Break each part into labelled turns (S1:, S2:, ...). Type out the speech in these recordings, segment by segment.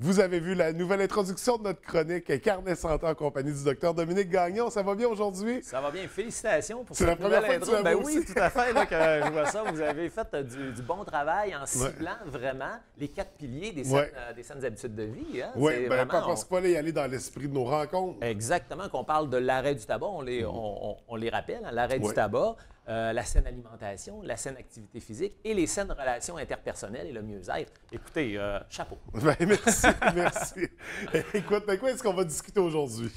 S1: Vous avez vu la nouvelle introduction de notre chronique Carnet Santé en compagnie du docteur Dominique Gagnon. Ça va bien aujourd'hui?
S2: Ça va bien. Félicitations pour
S1: cette
S2: cette nouvelle
S1: intro. C'est la première fois que tu
S2: Oui, tout à fait. Là, que je vois ça. Vous avez fait du bon travail en ciblant vraiment les 4 piliers des saines habitudes de vie. Hein?
S1: Oui, bien, parce qu'il fallait y aller dans l'esprit de nos rencontres.
S2: Exactement. Qu'on parle de l'arrêt du tabac, on les rappelle, hein, l'arrêt du tabac, la saine alimentation, la saine activité physique et les saines relations interpersonnelles et le mieux-être. Écoutez, chapeau.
S1: Bien, merci, merci. Écoute, de quoi est-ce qu'on va discuter aujourd'hui?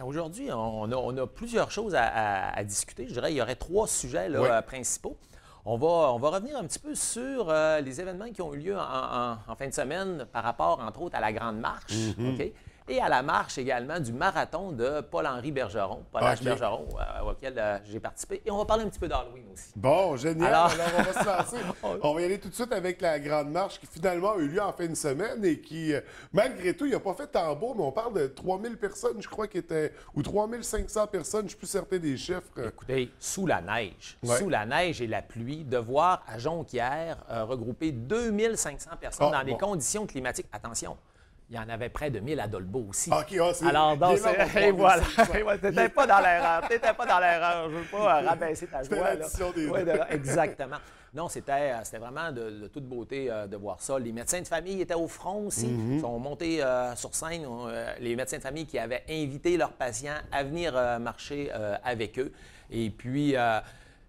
S2: Aujourd'hui, on a plusieurs choses à discuter. Je dirais qu'il y aurait 3 sujets là, principaux. On va revenir un petit peu sur les événements qui ont eu lieu en fin de semaine par rapport, entre autres, à la Grande Marche. OK? Et à la marche également du marathon de Paul-Henri Bergeron, Bergeron, auquel j'ai participé. Et on va parler un petit peu d'Halloween aussi.
S1: Bon, génial. Alors on va se lancer. On va y aller tout de suite avec la Grande Marche qui finalement a eu lieu en fin de semaine et qui, malgré tout, il n'a pas fait tambour, mais on parle de 3000 personnes, je crois, qui étaient, ou 3500 personnes, je ne suis plus certain des chiffres.
S2: Écoutez, sous la neige, sous la neige et la pluie, de voir à Jonquière regrouper 2500 personnes dans des conditions climatiques. Attention. Il y en avait près de 1000 à Dolbeau aussi.
S1: OK, c'est...
S2: Alors, donc, et voilà. T'étais pas dans l'erreur. T'étais pas dans l'erreur. Je veux pas rabaisser ta joie. Exactement. Non, c'était vraiment de toute beauté de voir ça. Les médecins de famille étaient au front aussi. Ils sont montés sur scène. Les médecins de famille qui avaient invité leurs patients à venir marcher avec eux. Et puis...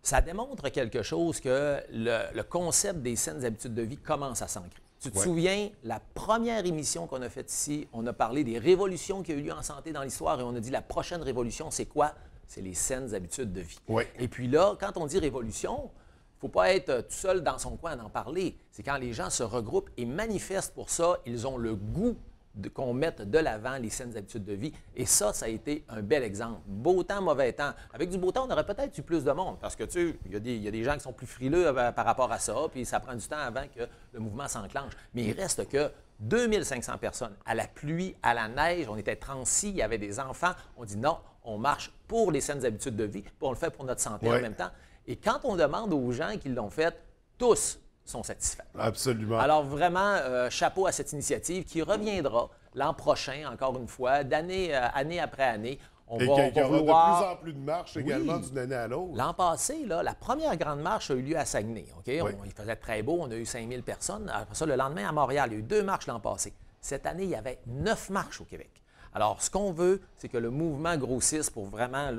S2: ça démontre quelque chose que le concept des saines habitudes de vie commence à s'ancrer. Tu te souviens, la première émission qu'on a faite ici, on a parlé des révolutions qui ont eu lieu en santé dans l'histoire et on a dit la prochaine révolution, c'est quoi? C'est les saines habitudes de vie. Et puis là, quand on dit révolution, il ne faut pas être tout seul dans son coin à en parler. C'est quand les gens se regroupent et manifestent pour ça, ils ont le goût qu'on mette de l'avant les saines habitudes de vie. Et ça a été un bel exemple. Beau temps, mauvais temps. Avec du beau temps, on aurait peut-être eu plus de monde parce que, tu sais, il y a des gens qui sont plus frileux par rapport à ça, puis ça prend du temps avant que le mouvement s'enclenche. Mais il reste que 2500 personnes. À la pluie, à la neige, on était transis, il y avait des enfants. On dit non, on marche pour les saines habitudes de vie, puis on le fait pour notre santé en même temps. Et quand on demande aux gens qui l'ont fait, tous sont satisfaits.
S1: Absolument.
S2: Alors vraiment, chapeau à cette initiative qui reviendra l'an prochain, encore une fois, année après année.
S1: On va y aura de plus en plus de marches également d'une année à l'autre.
S2: L'an passé, là, la première grande marche a eu lieu à Saguenay. Il faisait très beau, on a eu 5000 personnes. Après ça, le lendemain, à Montréal, il y a eu 2 marches l'an passé. Cette année, il y avait 9 marches au Québec. Alors, ce qu'on veut, c'est que le mouvement grossisse pour vraiment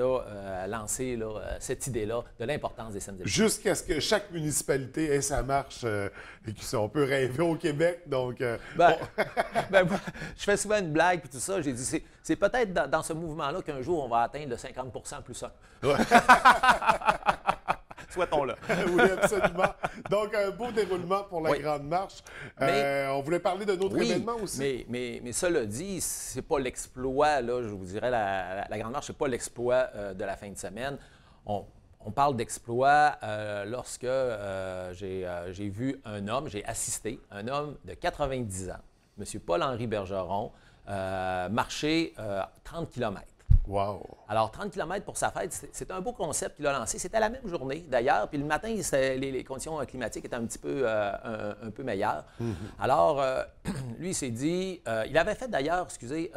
S2: lancer cette idée-là de l'importance des saines habitudes.
S1: Jusqu'à ce que chaque municipalité ait sa marche et qu'on peut rêver au Québec. Donc,
S2: moi, je fais souvent une blague et tout ça. J'ai dit, c'est peut-être dans ce mouvement-là qu'un jour, on va atteindre le 50 plus 1. Souhaitons-le.
S1: Oui, absolument. Donc, un beau déroulement pour la Grande Marche. On voulait parler d'un autre événement aussi.
S2: Mais cela dit, c'est pas l'exploit, là, je vous dirais, la Grande Marche, c'est pas l'exploit de la fin de semaine. On parle d'exploit lorsque j'ai vu un homme, j'ai assisté, un homme de 90 ans, M. Paul-Henri Bergeron, marcher 30 km.
S1: Wow!
S2: Alors, 30 km pour sa fête, c'est un beau concept qu'il a lancé. C'était la même journée, d'ailleurs. Puis le matin, les conditions climatiques étaient un petit peu, un peu meilleures. Alors, lui, il s'est dit... il avait fait, d'ailleurs, excusez,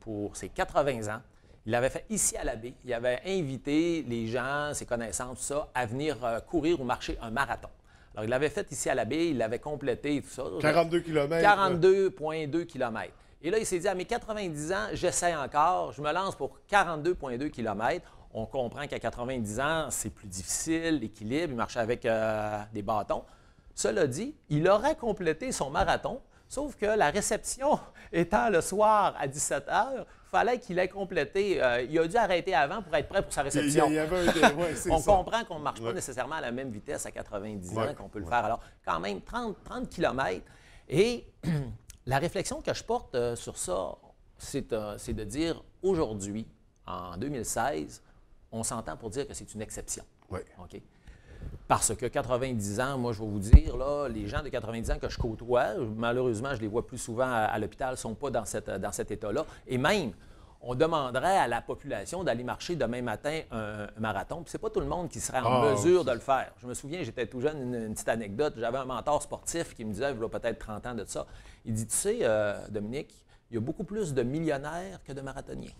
S2: pour ses 80 ans, il l'avait fait ici à la baie. Il avait invité les gens, ses connaissances, tout ça, à venir courir ou marcher un marathon. Alors, il l'avait fait ici à la baie, il l'avait complété, tout ça.
S1: 42 km.
S2: 42,2 km. Et là, il s'est dit, à mes 90 ans, j'essaie encore, je me lance pour 42,2 km. On comprend qu'à 90 ans, c'est plus difficile, l'équilibre, il marchait avec des bâtons. Cela dit, il aurait complété son marathon, sauf que la réception étant le soir à 17 h, il fallait qu'il ait complété. Il a dû arrêter avant pour être prêt pour sa réception. On comprend qu'on ne marche pas nécessairement à la même vitesse à 90 ans qu'on peut le faire. Alors, quand même, 30 km. Et... la réflexion que je porte sur ça, c'est de dire aujourd'hui, en 2016, on s'entend pour dire que c'est une exception.
S1: Oui.
S2: OK? Parce que 90 ans, moi, je vais vous dire, là, les gens de 90 ans que je côtoie, malheureusement, je les vois plus souvent à l'hôpital, ne sont pas dans cet état-là. Et même, on demanderait à la population d'aller marcher demain matin un marathon. Puis c'est pas tout le monde qui serait en mesure de le faire. Je me souviens, j'étais tout jeune, une petite anecdote. J'avais un mentor sportif qui me disait, il y a peut-être 30 ans de ça, il dit, tu sais, Dominique, il y a beaucoup plus de millionnaires que de marathoniens.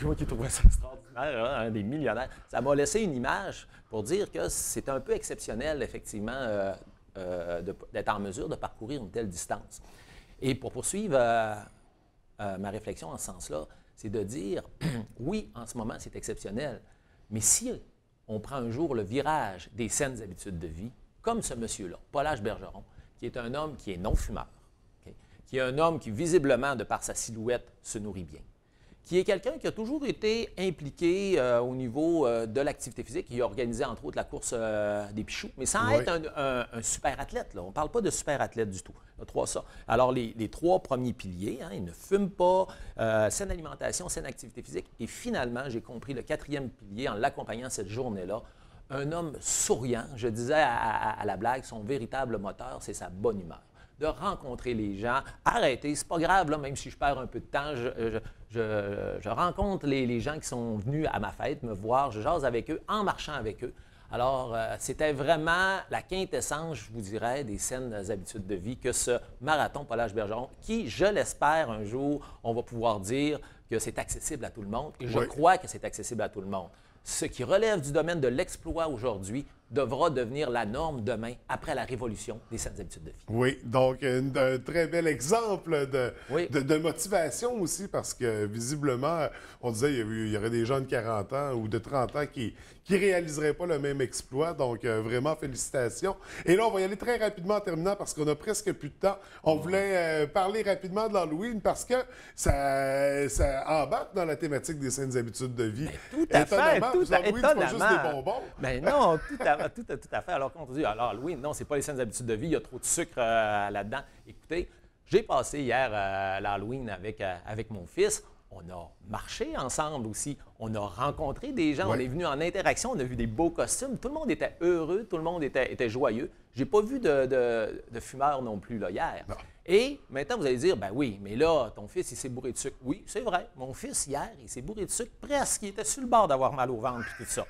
S2: Moi qui trouvais ça extraordinaire, hein, des millionnaires. Ça m'a laissé une image pour dire que c'est un peu exceptionnel, effectivement, d'être en mesure de parcourir une telle distance. Et pour poursuivre ma réflexion en ce sens-là, c'est de dire, oui, en ce moment, c'est exceptionnel, mais si on prend un jour le virage des saines habitudes de vie, comme ce monsieur-là, Paul H. Bergeron, qui est un homme qui est non-fumeur, okay, qui est un homme qui, visiblement, de par sa silhouette, se nourrit bien, qui est quelqu'un qui a toujours été impliqué au niveau de l'activité physique. Il a organisé, entre autres, la course des Pichoux, mais sans être un super athlète. Là. On ne parle pas de super athlète du tout. Il y a trois ça. Alors, les trois premiers piliers, hein, il ne fume pas, saine alimentation, saine activité physique. Et finalement, j'ai compris le quatrième pilier en l'accompagnant cette journée-là. Un homme souriant, je disais à la blague, son véritable moteur, c'est sa bonne humeur. De rencontrer les gens, arrêter, c'est pas grave, là, même si je perds un peu de temps, je rencontre les gens qui sont venus à ma fête me voir, je jase avec eux en marchant avec eux. Alors, c'était vraiment la quintessence, je vous dirais, des saines habitudes de vie que ce marathon Paul H. Bergeron, qui, je l'espère, un jour, on va pouvoir dire que c'est accessible à tout le monde. Et je crois que c'est accessible à tout le monde. Ce qui relève du domaine de l'exploit aujourd'hui devra devenir la norme demain, après la révolution des saines habitudes de vie.
S1: Oui, donc un très bel exemple de motivation aussi, parce que visiblement, on disait qu'il y aurait des gens de 40 ans ou de 30 ans qui ne réaliseraient pas le même exploit. Donc, vraiment, félicitations. Et là, on va y aller très rapidement en terminant, parce qu'on a presque plus de temps. On voulait parler rapidement de l'Halloween, parce que ça embarque dans la thématique des saines habitudes de vie.
S2: Mais tout à fait,
S1: L'Halloween, c'est pas juste des bonbons.
S2: Mais non, tout à fait. Alors, quand on dit, alors Halloween, non, c'est pas les saines habitudes de vie, il y a trop de sucre là-dedans. Écoutez, j'ai passé hier l'Halloween avec mon fils. On a marché ensemble aussi. On a rencontré des gens. On est venu en interaction. On a vu des beaux costumes. Tout le monde était heureux. Tout le monde était joyeux. J'ai pas vu de fumeurs non plus là, hier. Non. Et maintenant, vous allez dire, ben oui, mais là, ton fils, il s'est bourré de sucre. Oui, c'est vrai. Mon fils, hier, il s'est bourré de sucre presque. Il était sur le bord d'avoir mal au ventre et tout ça.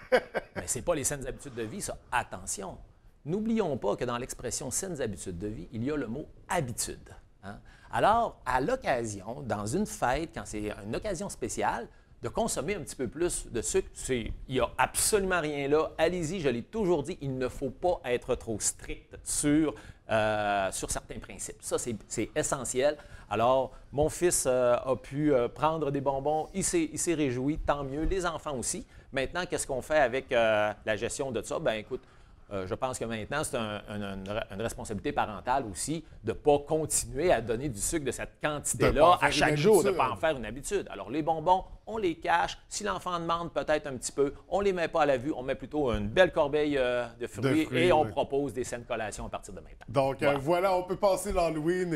S2: Mais c'est pas les saines habitudes de vie, ça. Attention. N'oublions pas que dans l'expression saines habitudes de vie, il y a le mot habitude. Hein? Alors, à l'occasion, dans une fête, quand c'est une occasion spéciale, de consommer un petit peu plus de sucre, il n'y a absolument rien là. Allez-y, je l'ai toujours dit, il ne faut pas être trop strict sur certains principes. Ça, c'est essentiel. Alors, mon fils a pu prendre des bonbons, il s'est réjoui, tant mieux. Les enfants aussi. Maintenant, qu'est-ce qu'on fait avec la gestion de ça? Bien, écoute, je pense que maintenant, c'est une responsabilité parentale aussi de ne pas continuer à donner du sucre de cette quantité-là à chaque jour, de ne pas en faire une habitude. Alors, les bonbons, on les cache. Si l'enfant demande peut-être un petit peu, on ne les met pas à la vue. On met plutôt une belle corbeille de fruits et on propose des saines collations à partir de maintenant.
S1: Donc, voilà, on peut passer l'Halloween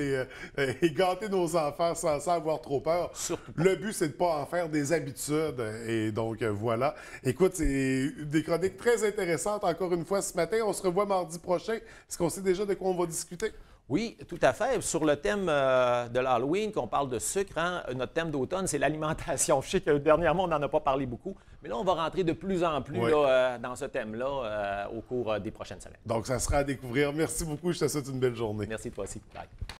S1: et gâter nos enfants sans avoir trop peur.
S2: Surtout
S1: pas. Le but, c'est de ne pas en faire des habitudes. Et donc, voilà. Écoute, c'est des chroniques très intéressantes. Encore une fois, ce matin, on se revoit mardi prochain. Est-ce qu'on sait déjà de quoi on va discuter?
S2: Oui, tout à fait. Sur le thème de l'Halloween, qu'on parle de sucre, hein, notre thème d'automne, c'est l'alimentation. Je sais que dernièrement, on n'en a pas parlé beaucoup, mais là, on va rentrer de plus en plus dans ce thème-là au cours des prochaines semaines.
S1: Donc, ça sera à découvrir. Merci beaucoup. Je te souhaite une belle journée.
S2: Merci, toi aussi. Bye.